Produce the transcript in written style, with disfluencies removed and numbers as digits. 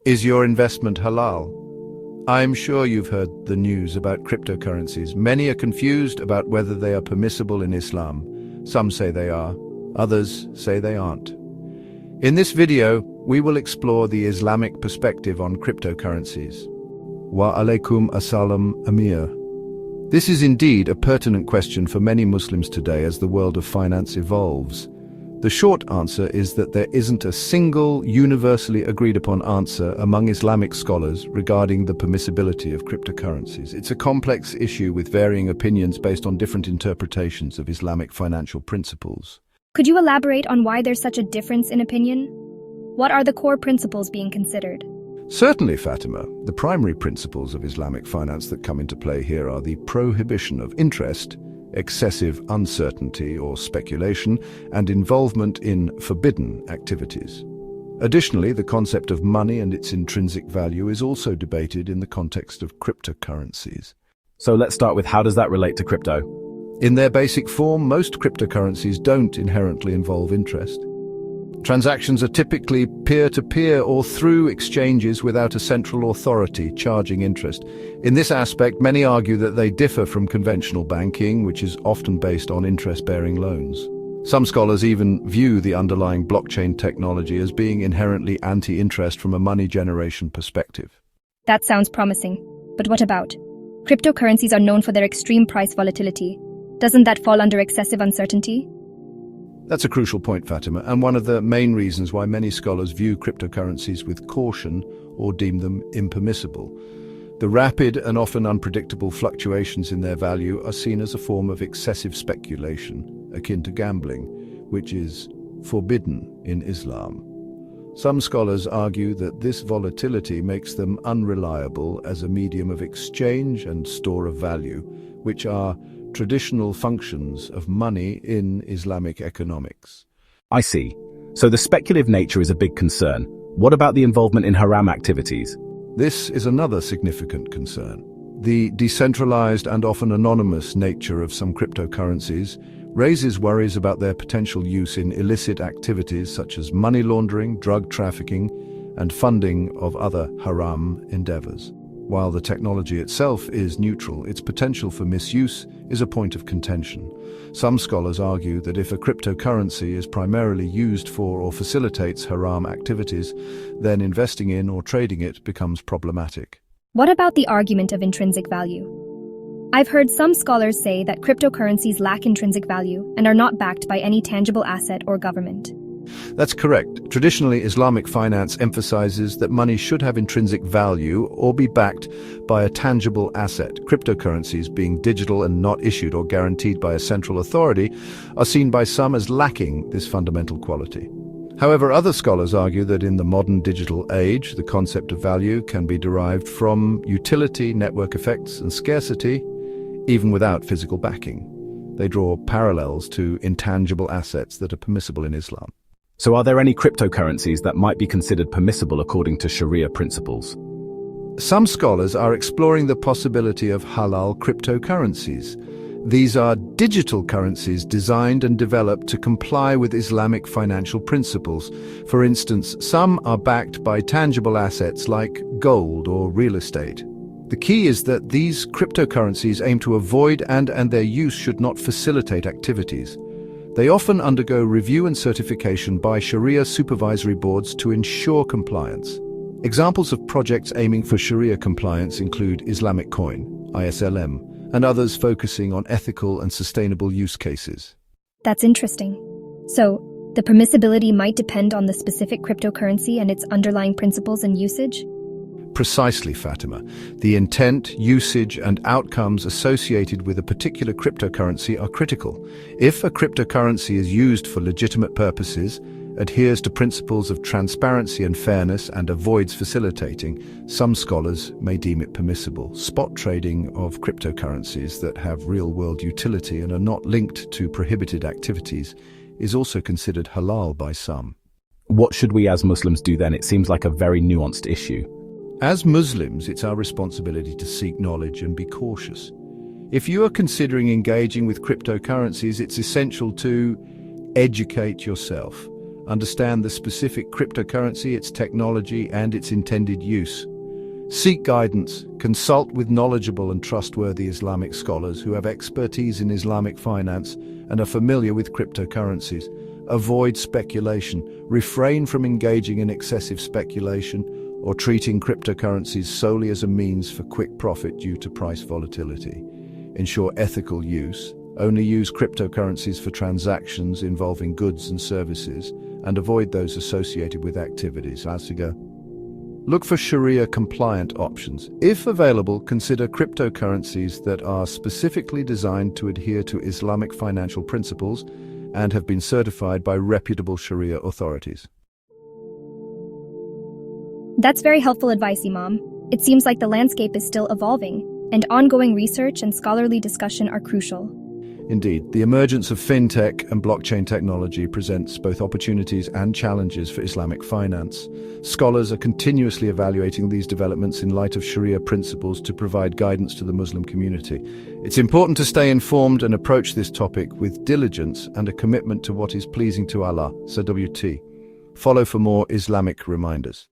Is your investment halal? I'm sure you've heard the news about cryptocurrencies. Many are confused about whether they are permissible in Islam. Some say they are, others say they aren't. In this video, we will explore the Islamic perspective on cryptocurrencies. Wa alaikum assalam, Amir. This is indeed a pertinent question for many Muslims today as the world of finance evolves. The short answer is that there isn't a single, universally agreed upon answer among Islamic scholars regarding the permissibility of cryptocurrencies. It's a complex issue with varying opinions based on different interpretations of Islamic financial principles. Could you elaborate on why there's such a difference in opinion? What are the core principles being considered? Certainly, Fatima. The primary principles of Islamic finance that come into play here are the prohibition of interest, excessive uncertainty or speculation, and involvement in forbidden activities. Additionally, the concept of money and its intrinsic value is also debated in the context of cryptocurrencies. So let's start with, how does that relate to crypto? In their basic form, most cryptocurrencies don't inherently involve interest. Transactions are typically peer-to-peer or through exchanges without a central authority charging interest. In this aspect, many argue that they differ from conventional banking, which is often based on interest-bearing loans. Some scholars even view the underlying blockchain technology as being inherently anti-interest from a money generation perspective. That sounds promising. But what about? Cryptocurrencies are known for their extreme price volatility. Doesn't that fall under excessive uncertainty? That's a crucial point, Fatima, and one of the main reasons why many scholars view cryptocurrencies with caution or deem them impermissible. The rapid and often unpredictable fluctuations in their value are seen as a form of excessive speculation, akin to gambling, which is forbidden in Islam. Some scholars argue that this volatility makes them unreliable as a medium of exchange and store of value, which are traditional functions of money in Islamic economics. I see. So the speculative nature is a big concern. What about the involvement in haram activities? This is another significant concern. The decentralized and often anonymous nature of some cryptocurrencies raises worries about their potential use in illicit activities such as money laundering, drug trafficking, and funding of other haram endeavors. While the technology itself is neutral, its potential for misuse is a point of contention. Some scholars argue that if a cryptocurrency is primarily used for or facilitates haram activities, then investing in or trading it becomes problematic. What about the argument of intrinsic value? I've heard some scholars say that cryptocurrencies lack intrinsic value and are not backed by any tangible asset or government. That's correct. Traditionally, Islamic finance emphasizes that money should have intrinsic value or be backed by a tangible asset. Cryptocurrencies, being digital and not issued or guaranteed by a central authority, are seen by some as lacking this fundamental quality. However, other scholars argue that in the modern digital age, the concept of value can be derived from utility, network effects, and scarcity, even without physical backing. They draw parallels to intangible assets that are permissible in Islam. So are there any cryptocurrencies that might be considered permissible according to Sharia principles? Some scholars are exploring the possibility of halal cryptocurrencies. These are digital currencies designed and developed to comply with Islamic financial principles. For instance, some are backed by tangible assets like gold or real estate. The key is that these cryptocurrencies aim to avoid and their use should not facilitate activities. They often undergo review and certification by Sharia supervisory boards to ensure compliance. Examples of projects aiming for Sharia compliance include Islamic Coin, ISLM, and others focusing on ethical and sustainable use cases. That's interesting. So, the permissibility might depend on the specific cryptocurrency and its underlying principles and usage? Precisely, Fatima. The intent, usage, and outcomes associated with a particular cryptocurrency are critical. If a cryptocurrency is used for legitimate purposes, adheres to principles of transparency and fairness, and avoids facilitating, some scholars may deem it permissible. Spot trading of cryptocurrencies that have real-world utility and are not linked to prohibited activities is also considered halal by some. What should we as Muslims do then? It seems like a very nuanced issue. As Muslims, it's our responsibility to seek knowledge and be cautious. If you are considering engaging with cryptocurrencies, it's essential to educate yourself, Understand the specific cryptocurrency, its technology, and its intended use. Seek guidance. Consult with knowledgeable and trustworthy Islamic scholars who have expertise in Islamic finance and are familiar with cryptocurrencies. Avoid speculation. Refrain from engaging in excessive speculation or treating cryptocurrencies solely as a means for quick profit due to price volatility. Ensure ethical use. Only use cryptocurrencies for transactions involving goods and services, and avoid those associated with activities. Look for Sharia-compliant options. If available, consider cryptocurrencies that are specifically designed to adhere to Islamic financial principles and have been certified by reputable Sharia authorities. That's very helpful advice, Imam. It seems like the landscape is still evolving, and ongoing research and scholarly discussion are crucial. Indeed, the emergence of fintech and blockchain technology presents both opportunities and challenges for Islamic finance. Scholars are continuously evaluating these developments in light of Sharia principles to provide guidance to the Muslim community. It's important to stay informed and approach this topic with diligence and a commitment to what is pleasing to Allah. So WT. Follow for more Islamic reminders.